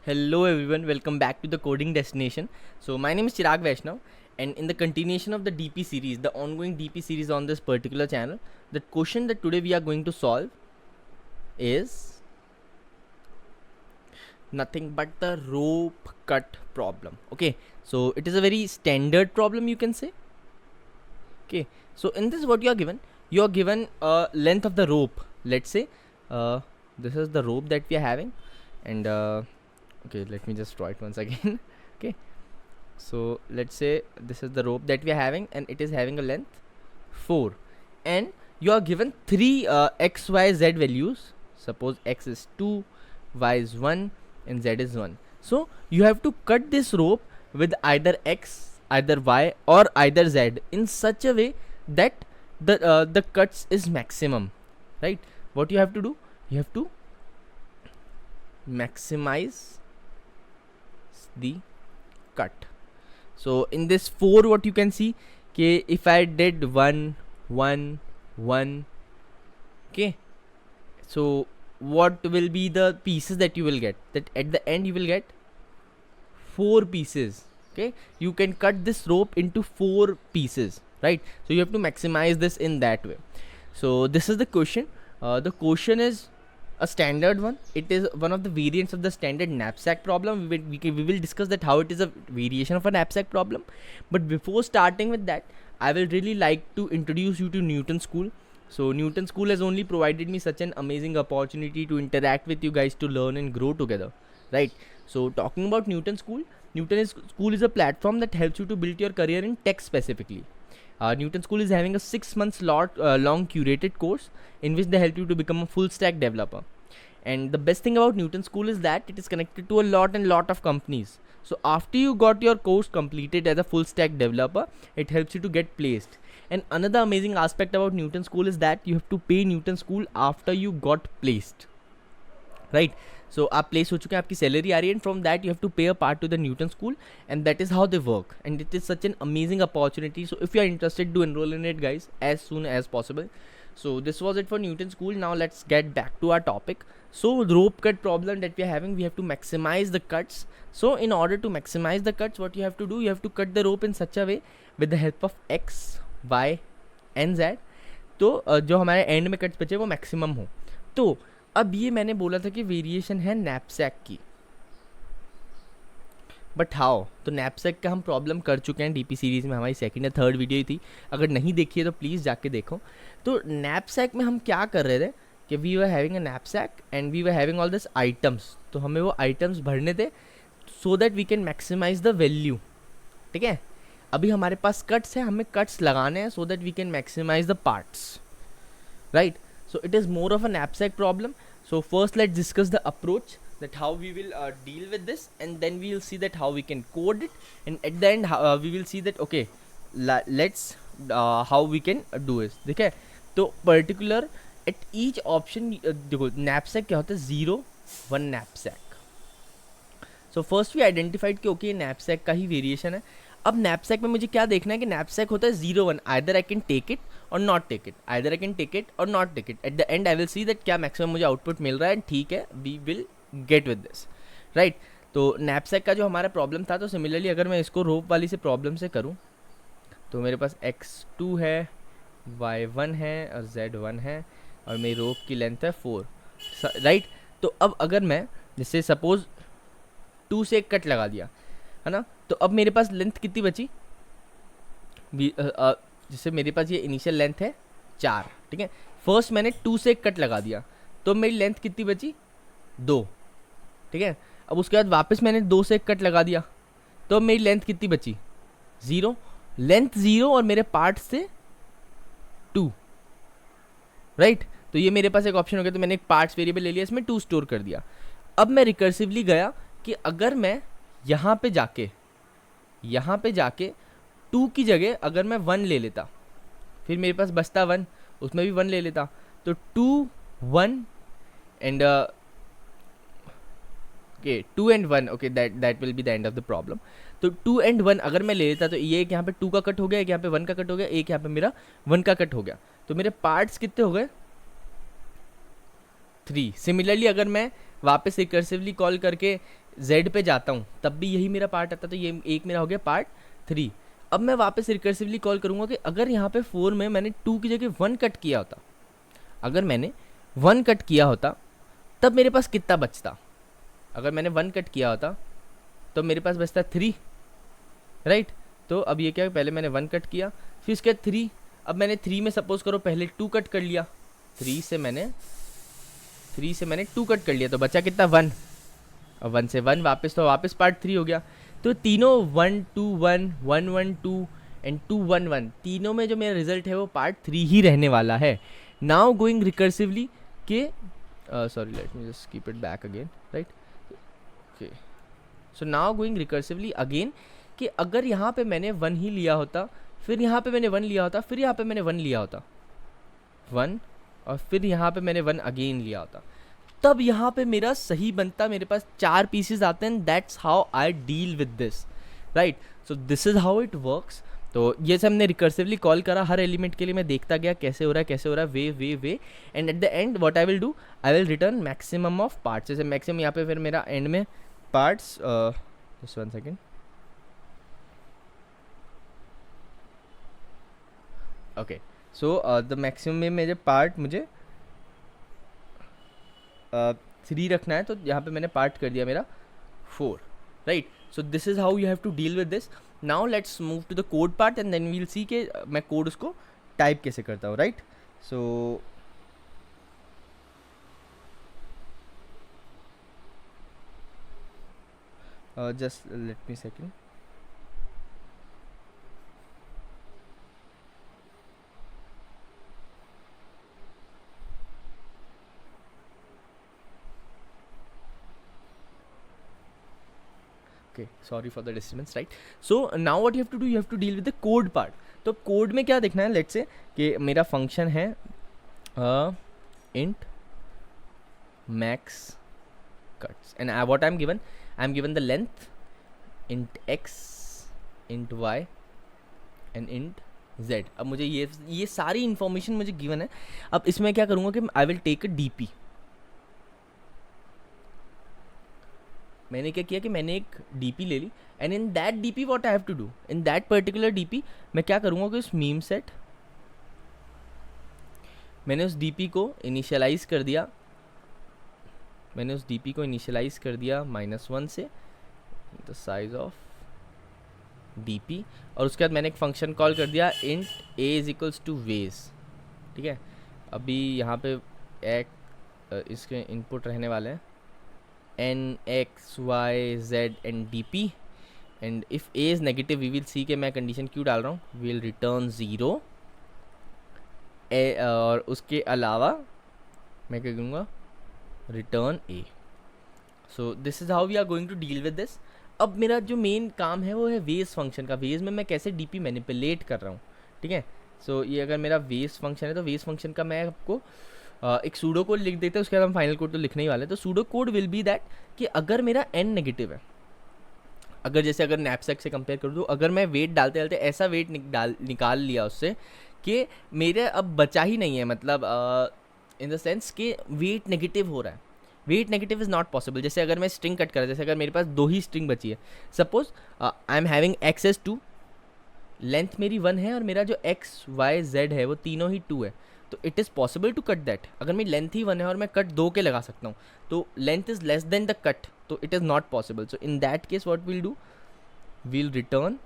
Hello everyone, welcome back to the coding destination. So my name is Chirag Vaishnav, and in the continuation of the DP series, the ongoing DP series on this particular channel, the question that today we are going to solve is nothing but the rope cut problem. Okay, so it is a very standard problem, you can say. Okay, so in this what you are given a length of the rope. Let's say this is the rope that we are having, and okay, let me just draw it once again. Okay, so let's say this is the rope that we are having, and it is having a length 4, and you are given 3 x y z values. Suppose x is 2, y is 1, and z is 1. So you have to cut this rope with either x, either y, or either z in such a way that the cuts is maximum, right? What you have to do, you have to maximize the cut. So in this 4, what you can see, okay, if I did 1 1 1, okay, so what will be the pieces that you will get? That at the end you will get 4 pieces. Okay, you can cut this rope into 4 pieces, right? So you have to maximize this in that way. So this is the question. The question is a standard one. It is one of the variants of the standard knapsack problem. We will discuss that how it is a variation of a knapsack problem. But before starting with that, I will really like to introduce you to Newton School. So Newton School has only provided me such an amazing opportunity to interact with you guys, to learn and grow together, right? So talking about Newton School, School is a platform that helps you to build your career in tech specifically. Newton School is having a 6 months long curated course in which they help you to become a full stack developer. And the best thing about Newton School is that it is connected to a lot of companies. So after you got your course completed as a full stack developer, it helps you to get placed. And another amazing aspect about Newton School is that you have to pay Newton School after you got placed, right? So आप place हो चुके हैं, आपकी salary आ रही है, and from that you have to pay a part to the Newton School, and that is how they work, and it is such an amazing opportunity. So if you are interested, do enroll in it, guys, as soon as possible. So this was it for Newton School. Now let's get back to our topic. So rope cut problem that we are having, we have to maximize the cuts. So in order to maximize the cuts, what you have to do, you have to cut the rope in such a way with the help of x, y and z. तो जो हमारे and में cuts बचे वो maximum हो. तो अब ये मैंने बोला था कि वेरिएशन है नैपसैक की, बट हाउ? तो नैपसैक का हम प्रॉब्लम कर चुके हैं डीपी सीरीज़ में, हमारी सेकंड या थर्ड वीडियो ही थी. अगर नहीं देखी है तो प्लीज़ जाके देखो. तो नैपसैक में हम क्या कर रहे थे कि we were having a knapsack and we were having all this items. तो हमें वो आइटम्स भरने थे so that we can maximise the value. ठीक है, अभी हमारे पास कट्स है, हमें कट्स लगाने हैं so that we can maximise the parts, right? So it is more of a knapsack problem. So first let's discuss the approach, that how we will deal with this, and then we will see that how we can code it, and at the end we will see that okay, let's how we can do this. ठीक है, तो particular at each option देखो knapsack क्या होता है, 0 1 knapsack. So first we identified कि okay knapsack का ही variation है. अब knapsack में मुझे क्या देखना है कि knapsack होता है 0 1, either I can take it or not take it, either I can take it or not take it. At the end I will see that क्या मैक्सिमम मुझे आउटपुट मिल रहा है, ठीक है, we will get with this, right? तो knapsack का जो हमारा प्रॉब्लम था, तो सिमिलरली अगर मैं इसको रोप वाली से प्रॉब्लम से करूँ, तो मेरे पास x2 है, y1 है और z1 है, और मेरी रोप की लेंथ है 4, राइट? तो अब अगर मैं जैसे सपोज 2 से एक कट लगा दिया है ना, तो अब मेरे पास लेंथ कितनी बची? जैसे मेरे पास ये इनिशियल लेंथ है 4, ठीक है. फर्स्ट मैंने 2 से एक कट लगा दिया, तो मेरी लेंथ कितनी बची? 2, ठीक है. अब उसके बाद वापस मैंने 2 से एक कट लगा दिया, तो मेरी लेंथ कितनी बची? 0. लेंथ 0 और मेरे पार्ट्स से 2, राइट? तो ये मेरे पास एक ऑप्शन हो गया. तो मैंने एक पार्ट्स वेरिएबल ले लिया, इसमें 2 स्टोर कर दिया. अब मैं रिकर्सिवली गया कि अगर मैं यहाँ पे जाके 2 की जगह अगर मैं 1 ले लेता, फिर मेरे पास बचता 1, उसमें भी 1 ले लेता, तो 2 1 and okay 2 and 1, okay that will be the end of the problem. तो 2 एंड 1 अगर मैं ले लेता, तो ये एक यहाँ पे 2 का कट हो गया, एक यहाँ पे 1 का कट हो गया, एक यहाँ पे मेरा 1 का कट हो गया. तो मेरे पार्ट्स कितने हो गए? 3. सिमिलरली अगर मैं वापस रिकर्सिवली कॉल करके z पे जाता हूँ तब भी यही मेरा पार्ट आता, तो ये एक मेरा हो गया पार्ट 3। अब मैं वापस रिकर्सिवली कॉल करूँगा कि अगर यहाँ पे 4 में मैंने 2 की जगह 1 कट किया होता, अगर मैंने 1 कट किया होता तब मेरे पास कितना बचता? अगर मैंने 1 कट किया होता तो मेरे पास बचता 3, राइट। तो अब ये क्या है, पहले मैंने 1 कट किया, फिर इसके 3, अब मैंने 3 में सपोज करो पहले 2 कट कर लिया, 3 से मैंने 2 कट कर लिया, तो बचा कितना 1, और 1 से 1 वापस, तो वापस पार्ट 3 हो गया। तो तीनों 1 2 1 1 1 2 एंड 2 1 1, तीनों में जो मेरा रिजल्ट है वो पार्ट 3 ही रहने वाला है। नाउ गोइंग रिकर्सिवली के sorry, let me just keep it back again, right? Okay, so now going recursively again कि अगर यहाँ पे मैंने 1 ही लिया होता, फिर यहाँ पे मैंने 1 लिया होता, फिर यहाँ पे मैंने 1 लिया होता 1, और फिर यहाँ पे मैंने 1 अगेन लिया होता, तब यहाँ पे मेरा सही बनता, मेरे पास 4 पीसेज आते हैं। That's how I deal with this, right. So this is how it works. तो ये सब हमने रिकर्सिवली कॉल करा, हर एलिमेंट के लिए मैं देखता गया कैसे हो रहा है, way and eight the and what I will do, I will return maximum of parts. जैसे मैक्सिमम यहाँ पे फिर मेरा एंड में parts, just 1 second, okay. So the maximum में मेरे पार्ट मुझे 3 रखना है, तो यहाँ पे मैंने पार्ट कर दिया मेरा 4, right. So this is how you have to deal with this. Now let's move to the code part and then we'll see के मैं कोड उसको टाइप कैसे करता हूँ, right. So just let me second, okay, sorry for the disturbance, right? So now what you have to do, you have to deal with the code part. तो code में क्या देखना है, लेट्स से कि मेरा फंक्शन है int max cuts and what I'm given the length int x int y and int z। अब मुझे ये सारी इंफॉर्मेशन मुझे गिवन है। अब इसमें क्या करूँगा कि I will take a dp। मैंने क्या किया कि मैंने एक dp ले ली, and in that dp what I have to do, in that particular dp मैं क्या करूँगा कि उस मीम सेट, मैंने उस dp को इनिशियलाइज़ कर दिया, -1 से द साइज ऑफ dp, और उसके बाद मैंने एक फंक्शन कॉल कर दिया int a is equals to वेज, ठीक है। अभी यहाँ पे एक इसके इनपुट रहने वाले हैं n x y z and dp, and if a is negative we will see के मैं कंडीशन क्यों डाल रहा हूँ, वी विल रिटर्न 0, और उसके अलावा मैं क्या करूँगा, return a। So this is how we are going to deal with this. अब मेरा जो मेन काम है वो है वेज फंक्शन का, वेज में मैं कैसे dp मैनिपुलेट कर रहा हूँ, ठीक है। सो ये अगर मेरा वेज फंक्शन है तो वेज फंक्शन का मैं आपको एक सूडो कोड लिख देते हैं, उसके बाद हम फाइनल कोड तो लिखने ही वाले हैं। तो pseudo code will be that कि अगर मेरा n नेगेटिव है, अगर जैसे अगर नैपसैक से कंपेयर कर दूँ, अगर मैं वेट डालते डालते ऐसा वेट निकाल लिया उससे कि मेरे अब बचा ही नहीं है, मतलब इन द सेंस कि वेट नेगेटिव हो रहा है, weight negative is not possible. जैसे अगर मैं स्ट्रिंग कट करा, जैसे अगर मेरे पास 2 ही स्ट्रिंग बची है, suppose I am having access to, length मेरी 1 है और मेरा जो x y z है वो तीनों ही 2 है, तो it is possible to cut that. अगर मेरी लेंथ ही 1 है और मैं कट 2 के लगा सकता हूँ, तो length is less than the cut, तो it is not possible. So in that case what will do, will return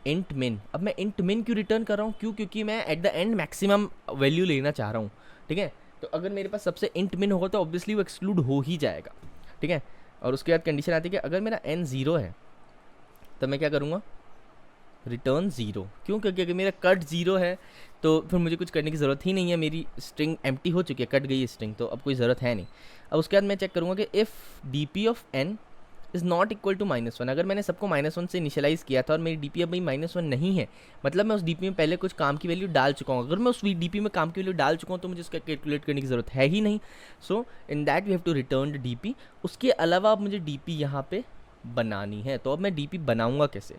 int min। अब मैं int min क्यों रिटर्न कर रहा हूँ, क्योंकि मैं eight the and maximum value लेना चाह रहा हूँ, ठीक है। तो अगर मेरे पास सबसे int min होगा तो ऑब्वियसली वो एक्सक्लूड हो ही जाएगा, ठीक है। और उसके बाद कंडीशन आती है कि अगर मेरा n 0 है तो मैं क्या करूँगा, रिटर्न 0। क्यों, क्योंकि अगर मेरा कट 0 है तो फिर मुझे कुछ करने की ज़रूरत ही नहीं है, मेरी स्ट्रिंग एम्प्टी हो चुकी है, कट गई स्ट्रिंग, तो अब कोई ज़रूरत है नहीं। अब उसके बाद मैं चेक करूँगा कि if dp of n is not equal to -1, अगर मैंने सबको -1 से इनिशियलाइज़ किया था और मेरी dp अब -1 नहीं है, मतलब मैं उस dp में पहले कुछ काम की वैल्यू डाल चुका हूँ। अगर मैं उस dp में काम की वैल्यू डाल चुका हूँ तो मुझे उसका कैलकुलेट करने की ज़रूरत है ही नहीं। So in that we have to return the dp। उसके अलावा अब मुझे dp यहाँ पे बनानी है, तो अब मैं dp बनाऊँगा कैसे,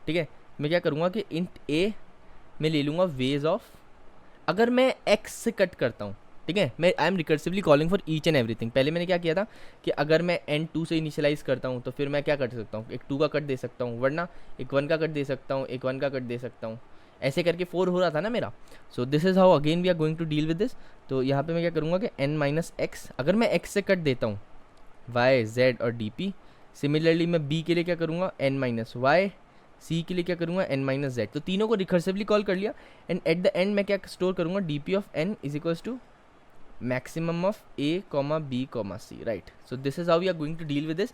ठीक है। मैं क्या करूँगा कि int a में ले लूँगा वेज ऑफ, अगर मैं x से कट करता हूँ ठीक है, मैं I am recursively calling for each and everything. पहले मैंने क्या किया था कि अगर मैं एन 2 से इनिशियलाइज करता हूँ तो फिर मैं क्या कर सकता हूँ, एक 2 का कट दे सकता हूँ, वरना एक 1 का कट दे सकता हूँ, एक 1 का कट दे सकता हूँ, ऐसे करके 4 हो रहा था ना मेरा। So this is how again we are going to deal with this. तो यहाँ पे मैं क्या करूँगा कि n माइनस एक्स, अगर मैं x से कट देता हूँ y, z और dp, सिमिलरली मैं b के लिए क्या करूँगा n माइनस वाई, c के लिए क्या करूँगा n माइनस z। तो तीनों को रिकर्सिवली कॉल कर लिया एंड एट द एंड मैं क्या स्टोर करूँगा, dp of n is equals to maximum of a comma b comma c, right? So this is how we are going to deal with this,